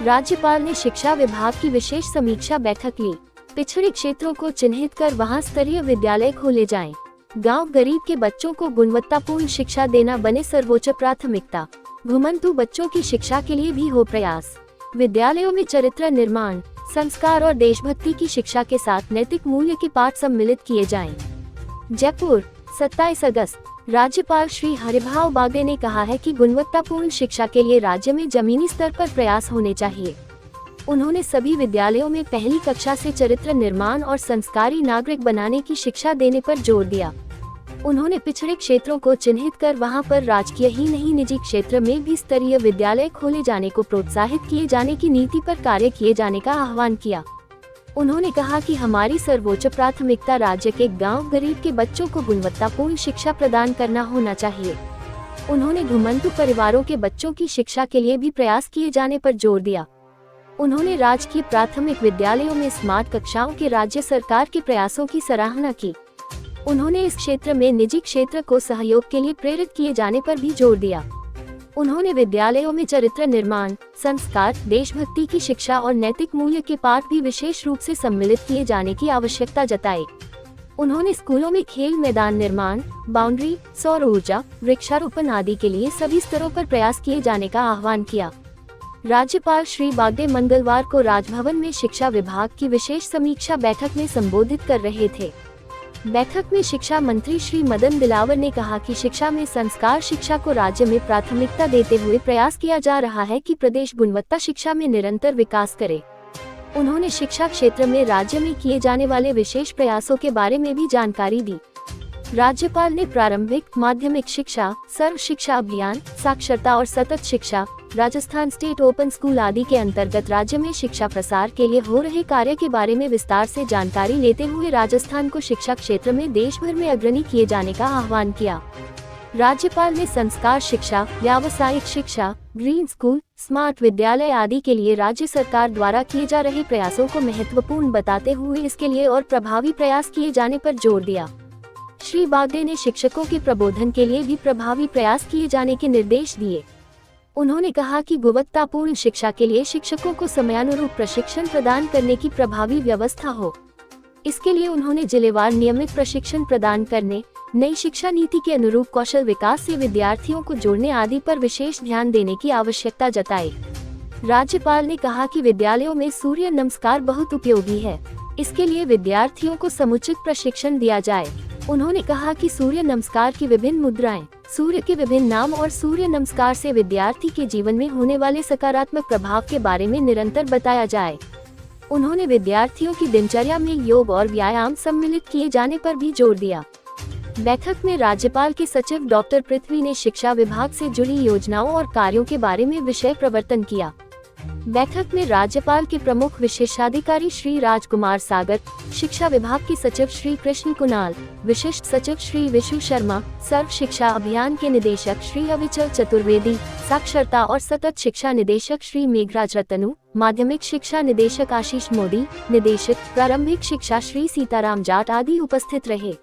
राज्यपाल ने शिक्षा विभाग की विशेष समीक्षा बैठक ली। पिछड़े क्षेत्रों को चिन्हित कर वहां स्तरीय विद्यालय खोले जाएं। गांव गरीब के बच्चों को गुणवत्तापूर्ण शिक्षा देना बने सर्वोच्च प्राथमिकता। घुमंतु बच्चों की शिक्षा के लिए भी हो प्रयास। विद्यालयों में चरित्र निर्माण, संस्कार और देशभक्ति की शिक्षा के साथ नैतिक मूल्य के पाठ सम्मिलित किए जाएं। जयपुर, 27 अगस्त। राज्यपाल श्री हरिभाऊ बागड़े ने कहा है कि गुणवत्तापूर्ण शिक्षा के लिए राज्य में जमीनी स्तर पर प्रयास होने चाहिए। उन्होंने सभी विद्यालयों में पहली कक्षा से चरित्र निर्माण और संस्कारी नागरिक बनाने की शिक्षा देने पर जोर दिया। उन्होंने पिछड़े क्षेत्रों को चिन्हित कर वहां पर राजकीय ही नहीं निजी क्षेत्र में भी स्तरीय विद्यालय खोले जाने को प्रोत्साहित किए जाने की नीति पर कार्य किए जाने का आह्वान किया। उन्होंने कहा कि हमारी सर्वोच्च प्राथमिकता राज्य के गांव गरीब के बच्चों को गुणवत्तापूर्ण शिक्षा प्रदान करना होना चाहिए। उन्होंने घुमंतु परिवारों के बच्चों की शिक्षा के लिए भी प्रयास किए जाने पर जोर दिया। उन्होंने राजकीय प्राथमिक विद्यालयों में स्मार्ट कक्षाओं के राज्य सरकार के प्रयासों की सराहना की। उन्होंने इस क्षेत्र में निजी क्षेत्र को सहयोग के लिए प्रेरित किए जाने पर भी जोर दिया। उन्होंने विद्यालयों में चरित्र निर्माण, संस्कार, देशभक्ति की शिक्षा और नैतिक मूल्य के पाठ भी विशेष रूप से सम्मिलित किए जाने की आवश्यकता जताई। उन्होंने स्कूलों में खेल मैदान निर्माण, बाउंड्री, सौर ऊर्जा, वृक्षारोपण आदि के लिए सभी स्तरों पर प्रयास किए जाने का आह्वान किया। राज्यपाल श्री बागड़े मंगलवार को राजभवन में शिक्षा विभाग की विशेष समीक्षा बैठक में संबोधित कर रहे थे। बैठक में शिक्षा मंत्री श्री मदन दिलावर ने कहा कि शिक्षा में संस्कार शिक्षा को राज्य में प्राथमिकता देते हुए प्रयास किया जा रहा है कि प्रदेश गुणवत्ता शिक्षा में निरंतर विकास करे। उन्होंने शिक्षा क्षेत्र में राज्य में किए जाने वाले विशेष प्रयासों के बारे में भी जानकारी दी। राज्यपाल ने प्रारंभिक, माध्यमिक शिक्षा, सर्व शिक्षा अभियान, साक्षरता और सतत शिक्षा, राजस्थान स्टेट ओपन स्कूल आदि के अंतर्गत राज्य में शिक्षा प्रसार के लिए हो रहे कार्य के बारे में विस्तार से जानकारी लेते हुए राजस्थान को शिक्षा क्षेत्र में देश भर में अग्रणी किए जाने का आह्वान किया। राज्यपाल ने संस्कार शिक्षा, व्यावसायिक शिक्षा, ग्रीन स्कूल, स्मार्ट विद्यालय आदि के लिए राज्य सरकार द्वारा किए जा रहे प्रयासों को महत्वपूर्ण बताते हुए इसके लिए और प्रभावी प्रयास किए जाने पर जोर दिया। श्री बागड़े ने शिक्षकों के प्रबोधन के लिए भी प्रभावी प्रयास किए जाने के निर्देश दिए। उन्होंने कहा कि गुणवत्तापूर्ण शिक्षा के लिए शिक्षकों को समयानुरूप प्रशिक्षण प्रदान करने की प्रभावी व्यवस्था हो। इसके लिए उन्होंने जिलेवार नियमित प्रशिक्षण प्रदान करने, नई शिक्षा नीति के अनुरूप कौशल विकास से विद्यार्थियों को जोड़ने आदि पर विशेष ध्यान देने की आवश्यकता जताई। राज्यपाल ने कहा कि विद्यालयों में सूर्य नमस्कार बहुत उपयोगी है। इसके लिए विद्यार्थियों को समुचित प्रशिक्षण दिया जाए। उन्होंने कहा कि सूर्य नमस्कार की विभिन्न मुद्राएं, सूर्य के विभिन्न नाम और सूर्य नमस्कार से विद्यार्थी के जीवन में होने वाले सकारात्मक प्रभाव के बारे में निरंतर बताया जाए। उन्होंने विद्यार्थियों की दिनचर्या में योग और व्यायाम सम्मिलित किए जाने पर भी जोर दिया। बैठक में राज्यपाल के सचिव डॉक्टर पृथ्वी ने शिक्षा विभाग से जुड़ी योजनाओं और कार्यों के बारे में विषय प्रवर्तन किया। बैठक में राज्यपाल के प्रमुख विशेषाधिकारी श्री राजकुमार सागर, शिक्षा विभाग के सचिव श्री कृष्ण कुणाल, विशिष्ट सचिव श्री विशु शर्मा, सर्व शिक्षा अभियान के निदेशक श्री अविचल चतुर्वेदी, साक्षरता और सतत शिक्षा निदेशक श्री मेघराज रतनु, माध्यमिक शिक्षा निदेशक आशीष मोदी, निदेशक प्रारंभिक शिक्षा श्री सीताराम जाट आदि उपस्थित रहे।